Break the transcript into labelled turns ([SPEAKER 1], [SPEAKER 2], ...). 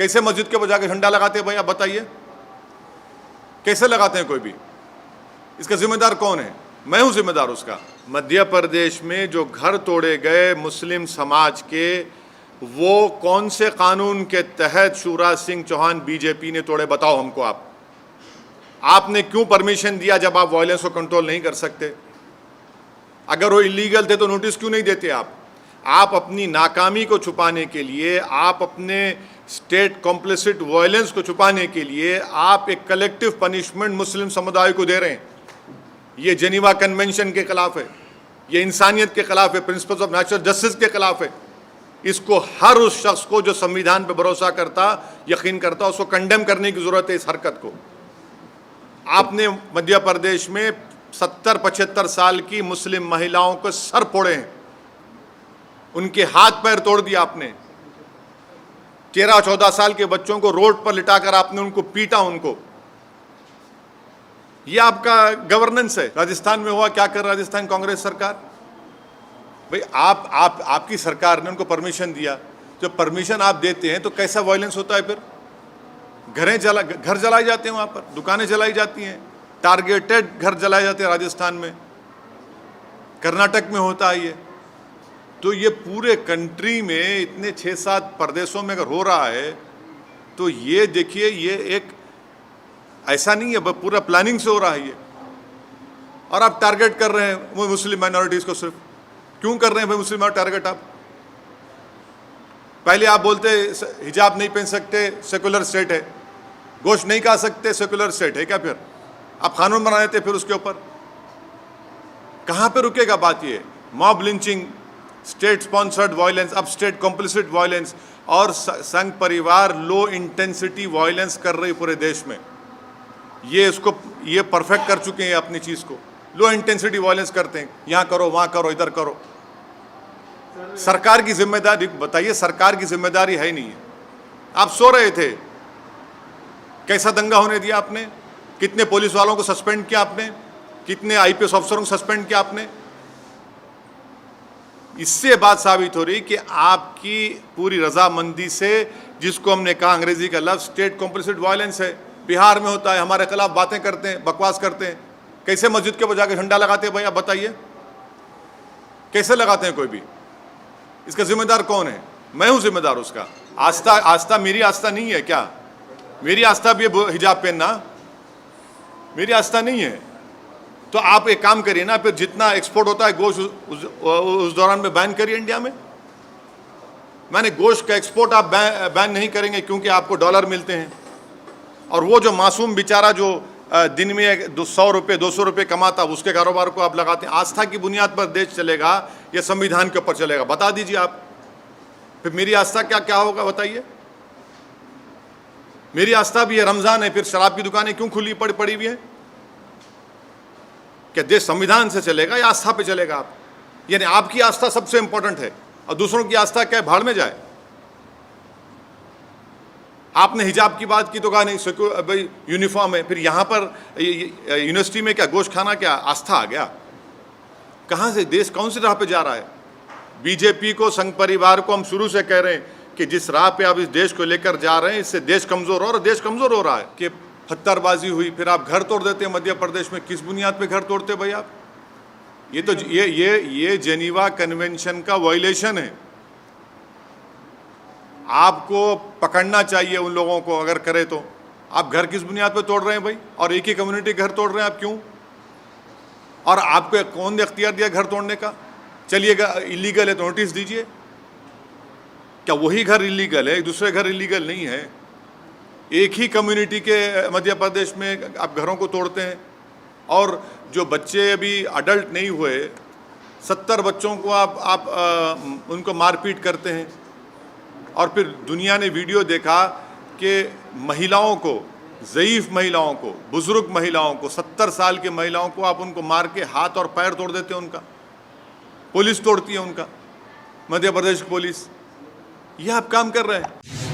[SPEAKER 1] कैसे मस्जिद के बजा के झंडा लगाते हैं भाई, आप बताइए, कैसे लगाते हैं कोई भी? इसका जिम्मेदार कौन है? मैं हूं जिम्मेदार उसका। मध्य प्रदेश में जो घर तोड़े गए मुस्लिम समाज के, वो कौन से कानून के तहत शिवराज सिंह चौहान बीजेपी ने तोड़े? बताओ हमको। आपने क्यों परमिशन दिया जब आप वायलेंस को कंट्रोल नहीं कर सकते? अगर वो इलीगल थे तो नोटिस क्यों नहीं देते आप अपनी नाकामी को छुपाने के लिए, आप अपने स्टेट कॉम्प्लिसिट वायलेंस को छुपाने के लिए आप एक कलेक्टिव पनिशमेंट मुस्लिम समुदाय को दे रहे हैं। ये जेनीवा कन्वेंशन के खिलाफ है, ये इंसानियत के खिलाफ है, प्रिंसिपल्स ऑफ नेचुरल जस्टिस के खिलाफ है। इसको हर उस शख्स को जो संविधान पर भरोसा करता, यकीन करता, उसको कंडेम करने की जरूरत है इस हरकत को। आपने मध्य प्रदेश में 70-75 साल की मुस्लिम महिलाओं को सर फोड़े हैं, उनके हाथ पैर तोड़ दिया आपने। 13-14 साल के बच्चों को रोड पर लिटाकर आपने उनको पीटा उनको। यह आपका गवर्नेंस है। राजस्थान में हुआ क्या कर राजस्थान कांग्रेस सरकार? भाई आपकी सरकार ने उनको परमिशन दिया। जब परमिशन आप देते हैं तो कैसा वायलेंस होता है? फिर घर जलाए जाते हैं, वहां पर दुकानें जलाई जाती हैं, टारगेटेड घर जलाए जाते हैं राजस्थान में, कर्नाटक में होता है ये। तो ये पूरे कंट्री में इतने 6-7 प्रदेशों में अगर हो रहा है तो ये देखिए, ये एक ऐसा नहीं है, पूरा प्लानिंग से हो रहा है ये। और आप टारगेट कर रहे हैं वो मुस्लिम माइनॉरिटीज को। सिर्फ क्यों कर रहे हैं भाई मुस्लिम टारगेट? आप पहले आप बोलते हिजाब नहीं पहन सकते, सेकुलर स्टेट है, गोश्त नहीं खा सकते, सेकुलर स्टेट है क्या? फिर आप कानून बना देते फिर उसके ऊपर। कहां पे रुकेगा बात? ये mob lynching, state sponsored violence, अब स्टेट कॉम्प्लिसिट वायलेंस और संघ परिवार लो इंटेंसिटी वायलेंस कर रही पूरे देश में। ये परफेक्ट कर चुके हैं अपनी चीज को। लो इंटेंसिटी वायलेंस करते हैं, यहां करो, वहां करो, इधर करो। सरकार की जिम्मेदारी बताइए? सरकार की जिम्मेदारी है ही नहीं है। आप सो रहे थे, कैसा दंगा होने दिया आपने? कितने पुलिस वालों को सस्पेंड किया आपने? कितने आईपीएस अफसरों को सस्पेंड किया आपने? इससे बात साबित हो रही कि आपकी पूरी रजामंदी से, जिसको हमने कहा अंग्रेजी का लफ्ज स्टेट कॉम्प्लिसिट वायलेंस है, बिहार में होता है, हमारे खिलाफ बातें करते हैं, बकवास करते हैं। कैसे मस्जिद के बजा के झंडा लगाते हैं भाई, आप बताइए, कैसे लगाते हैं कोई भी? इसका जिम्मेदार कौन है? मैं हूं जिम्मेदार उसका। आस्था मेरी आस्था नहीं है क्या? मेरी आस्था भी हिजाब पहनना मेरी आस्था नहीं है। तो आप एक काम करिए ना, फिर जितना एक्सपोर्ट होता है गोश्त उस दौरान में बैन करिए इंडिया में। मैंने गोश्त का एक्सपोर्ट आप बैन नहीं करेंगे क्योंकि आपको डॉलर मिलते हैं, और वो जो मासूम बेचारा जो दिन में 100 रुपये 200 रुपये कमाता, उसके कारोबार को आप लगाते हैं। आस्था की बुनियाद पर देश चलेगा या संविधान के ऊपर चलेगा? बता दीजिए आप। फिर मेरी आस्था क्या होगा बताइए? मेरी आस्था भी है, रमजान है, फिर शराब की दुकानें क्यों खुली पड़ी हुई हैं? क्या देश संविधान से चलेगा या आस्था पे चलेगा? आप यानी आपकी आस्था सबसे इंपॉर्टेंट है और दूसरों की आस्था क्या भाड़ में जाए? आपने हिजाब की बात की तो कहा नहीं भाई यूनिफॉर्म है, फिर यहाँ पर यूनिवर्सिटी में क्या गोश्त खाना क्या आस्था आ गया? कहाँ से देश कौन सी राह पे जा रहा है? बीजेपी को, संघ परिवार को हम शुरू से कह रहे हैं कि जिस राह पे आप इस देश को लेकर जा रहे हैं, इससे देश कमजोर हो रहा है। देश कमजोर हो रहा है कि पत्थरबाजी हुई, फिर आप घर तोड़ देते हैं मध्य प्रदेश में। किस बुनियाद पे घर तोड़ते भाई आप? ये तो ये जेनीवा कन्वेंशन का वायलेशन है। आपको पकड़ना चाहिए उन लोगों को, अगर करे तो। आप घर किस बुनियाद पे तोड़ रहे हैं भाई? और एक ही कम्युनिटी घर तोड़ रहे हैं आप, क्यों? और आपको कौन ने अख्तियार दिया घर तोड़ने का? चलिएगा इलीगल है तो नोटिस दीजिए। क्या वही घर इलीगल है, दूसरे घर इलीगल नहीं है? एक ही कम्युनिटी के मध्य प्रदेश में आप घरों को तोड़ते हैं, और जो बच्चे अभी अडल्ट नहीं हुए 70 बच्चों को आप उनको मारपीट करते हैं। और फिर दुनिया ने वीडियो देखा कि महिलाओं को, ज़ईफ़ महिलाओं को, बुजुर्ग महिलाओं को, 70 साल की महिलाओं को आप उनको मार के हाथ और पैर तोड़ देते हैं उनका। पुलिस तोड़ती है उनका, मध्य प्रदेश पुलिस। ये आप काम कर रहे हैं।